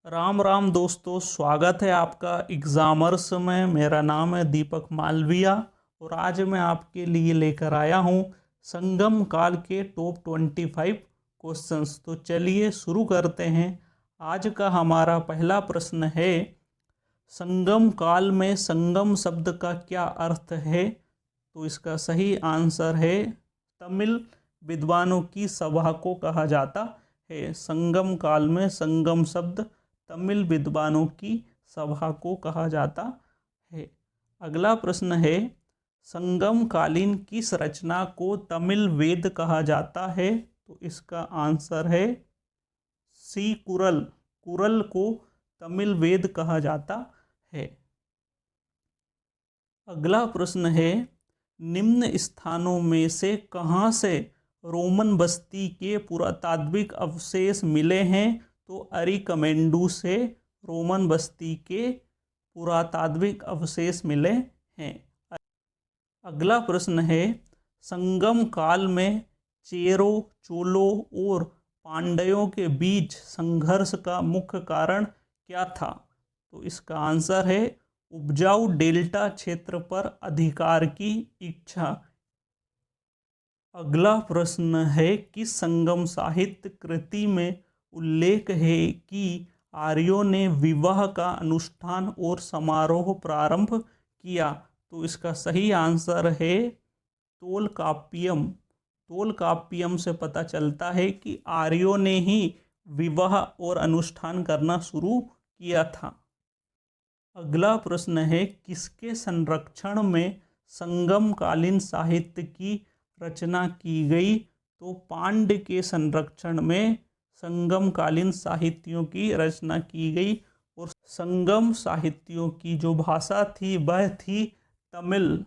राम राम दोस्तों, स्वागत है आपका एग्जामर्स में। मेरा नाम है दीपक मालविया और आज मैं आपके लिए लेकर आया हूँ संगम काल के टॉप 25 क्वेश्चंस। तो चलिए शुरू करते हैं। आज का हमारा पहला प्रश्न है, संगम काल में संगम शब्द का क्या अर्थ है? तो इसका सही आंसर है, तमिल विद्वानों की सभा को कहा जाता है। संगम काल में संगम शब्द तमिल विद्वानों की सभा को कहा जाता है। अगला प्रश्न है, संगम कालीन किस रचना को तमिल वेद कहा जाता है? तो इसका आंसर है सी, कुरल। कुरल को तमिल वेद कहा जाता है। अगला प्रश्न है, निम्न स्थानों में से कहाँ से रोमन बस्ती के पुरातात्विक अवशेष मिले हैं? तो अरिकमेंडू से रोमन बस्ती के पुरातात्विक अवशेष मिले हैं। अगला प्रश्न है, संगम काल में चेरों, चोलों और पांड्यों के बीच संघर्ष का मुख्य कारण क्या था? तो इसका आंसर है उपजाऊ डेल्टा क्षेत्र पर अधिकार की इच्छा। अगला प्रश्न है, किस संगम साहित्य कृति में उल्लेख है कि आर्यों ने विवाह का अनुष्ठान और समारोह प्रारंभ किया? तो इसका सही आंसर है तोलकाप्पियम। तोलकाप्पियम से पता चलता है कि आर्यों ने ही विवाह और अनुष्ठान करना शुरू किया था। अगला प्रश्न है, किसके संरक्षण में संगमकालीन साहित्य की रचना की गई? तो पांड्य के संरक्षण में संगमकालीन साहित्यों की रचना की गई और संगम साहित्यों की जो भाषा थी वह थी तमिल।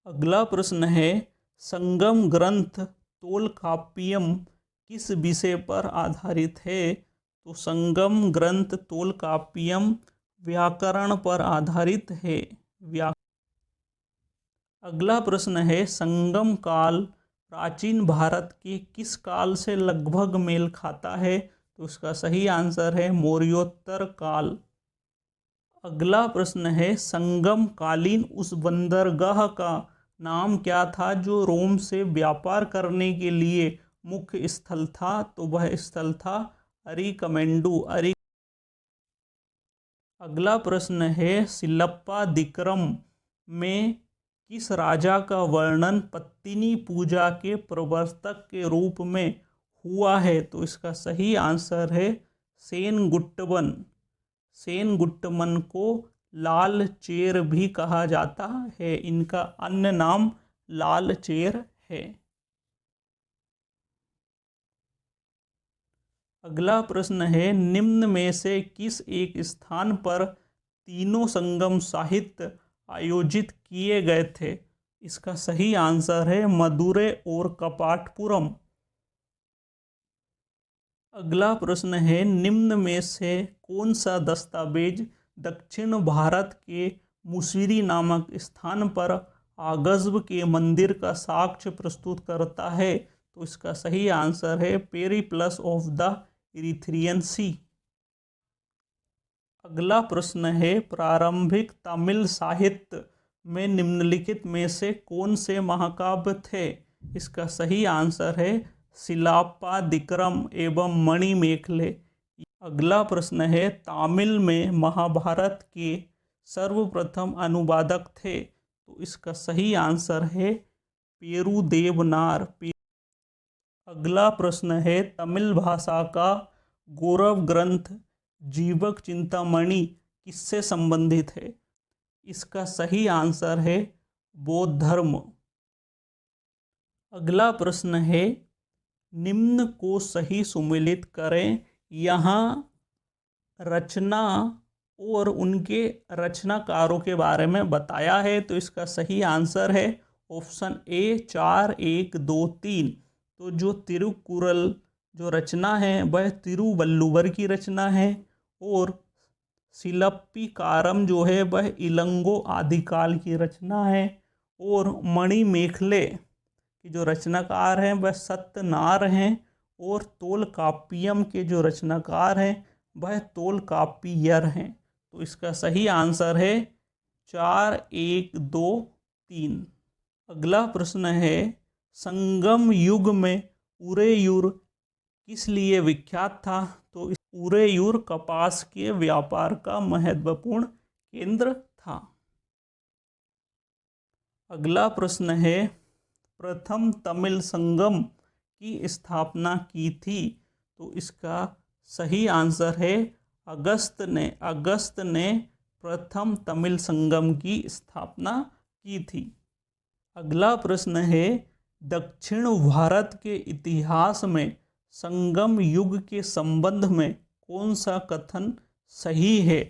अगला प्रश्न है, संगम ग्रंथ तोलकाप्पियम किस विषय पर आधारित है? तो संगम ग्रंथ तोलकाप्पियम व्याकरण पर आधारित है। अगला प्रश्न है, संगम काल प्राचीन भारत के किस काल से लगभग मेल खाता है? तो इसका सही आंसर है मौर्योत्तर काल। अगला प्रश्न है, संगम कालीन उस बंदरगाह का नाम क्या था जो रोम से व्यापार करने के लिए मुख्य स्थल था? तो वह स्थल था अरिकमेंडू। अगला प्रश्न है, सिलप्पादिक्रम में किस राजा का वर्णन पत्तिनी पूजा के प्रवर्तक के रूप में हुआ है? तो इसका सही आंसर है सेनगुट्टवन। सेनगुट्टवन को लाल चेर भी कहा जाता है। इनका अन्य नाम लाल चेर है। अगला प्रश्न है, निम्न में से किस एक स्थान पर तीनों संगम साहित्य आयोजित किए गए थे? इसका सही आंसर है मदुरै और कपाटपुरम। अगला प्रश्न है, निम्न में से कौन सा दस्तावेज दक्षिण भारत के मुसिरी नामक स्थान पर आगज़्ब के मंदिर का साक्ष्य प्रस्तुत करता है? तो इसका सही आंसर है पेरिप्लस ऑफ द इरीथ्रियन सी। अगला प्रश्न है, प्रारंभिक तमिल साहित्य में निम्नलिखित में से कौन से महाकाव्य थे? इसका सही आंसर है सिलप्पादिक्रम एवं मणिमेखले। अगला प्रश्न है, तमिल में महाभारत के सर्वप्रथम अनुवादक थे? तो इसका सही आंसर है पेरुदेवनार। अगला प्रश्न है, तमिल भाषा का गौरव ग्रंथ जीवक चिंतामणि किससे संबंधित है? इसका सही आंसर है बौद्ध धर्म। अगला प्रश्न है, निम्न को सही सुमेलित करें। यहाँ रचना और उनके रचनाकारों के बारे में बताया है। तो इसका सही आंसर है ऑप्शन ए 4, 1, 2, 3। तो जो तिरुकुरल जो रचना है वह तिरुवल्लुवर की रचना है और सिलप्पिकारम जो है वह इलंगो आदिकाल की रचना है और मणिमेखले की जो रचनाकार हैं वह सत्यनार हैं और तोलकाप्पियम के जो रचनाकार हैं वह तोलकाप्पियर हैं। तो इसका सही आंसर है 4, 1, 2, 3। अगला प्रश्न है, संगम युग में उरेयूर किस लिए विख्यात था? तो उरेयूर कपास के व्यापार का महत्वपूर्ण केंद्र था। अगला प्रश्न है, प्रथम तमिल संगम की स्थापना की थी? तो इसका सही आंसर है अगस्त ने प्रथम तमिल संगम की स्थापना की थी। अगला प्रश्न है, दक्षिण भारत के इतिहास में संगम युग के संबंध में कौन सा कथन सही है?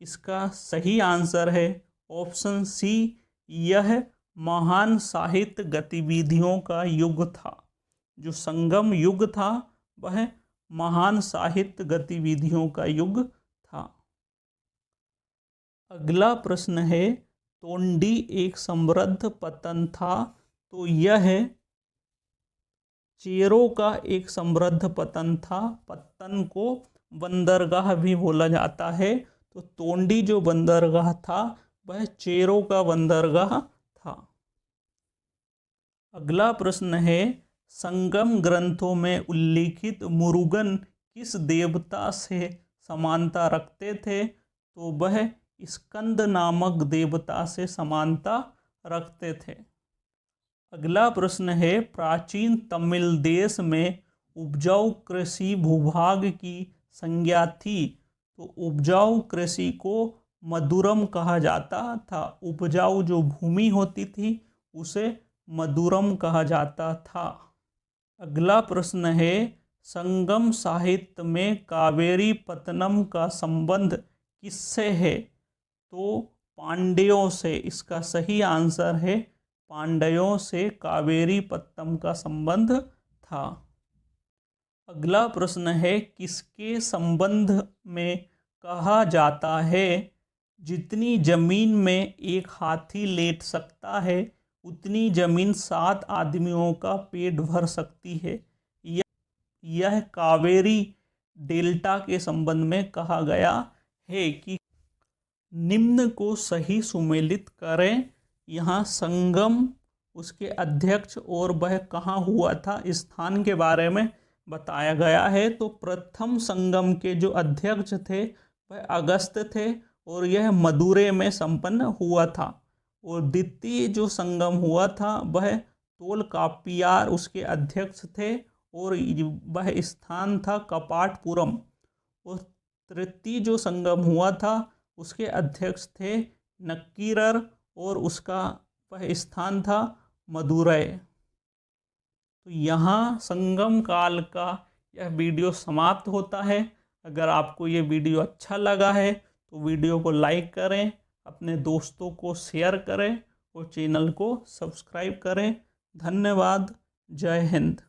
इसका सही आंसर है ऑप्शन सी, यह महान साहित्य गतिविधियों का युग था। जो संगम युग था वह महान साहित्य गतिविधियों का युग था। अगला प्रश्न है, तोंडी एक समृद्ध पत्तन था? तो यह चेरों का एक समृद्ध पत्तन को बंदरगाह भी बोला जाता है। तो तोंडी जो बंदरगाह था वह चेरों का बंदरगाह था। अगला प्रश्न है, संगम ग्रंथों में उल्लिखित मुरुगन किस देवता से समानता रखते थे? तो वह स्कंद नामक देवता से समानता रखते थे। अगला प्रश्न है, प्राचीन तमिल देश में उपजाऊ कृषि भूभाग की संज्ञा थी? तो उपजाऊ कृषि को मधुरम कहा जाता था। उपजाऊ जो भूमि होती थी उसे मधुरम कहा जाता था। अगला प्रश्न है, संगम साहित्य में कावेरी पत्तनम का संबंध किससे है? तो पांड्यों से। इसका सही आंसर है पांड्यों से कावेरी पत्तनम का संबंध था। अगला प्रश्न है, किसके संबंध में कहा जाता है जितनी जमीन में एक हाथी लेट सकता है उतनी जमीन 7 आदमियों का पेट भर सकती है? यह कावेरी डेल्टा के संबंध में कहा गया है कि निम्न को सही सुमेलित करें। यहाँ संगम, उसके अध्यक्ष और वह कहाँ हुआ था, स्थान के बारे में बताया गया है। तो प्रथम संगम के जो अध्यक्ष थे वह अगस्त थे और यह मदुरै में संपन्न हुआ था। और द्वितीय जो संगम हुआ था वह तोलकाप्पियार उसके अध्यक्ष थे और वह स्थान था कपाटपुरम। और तृतीय जो संगम हुआ था उसके अध्यक्ष थे नक्कीरर और उसका वह स्थान था मदुरै। तो यहाँ संगम काल का यह वीडियो समाप्त होता है। अगर आपको ये वीडियो अच्छा लगा है तो वीडियो को लाइक करें, अपने दोस्तों को शेयर करें और चैनल को सब्सक्राइब करें। धन्यवाद। जय हिंद।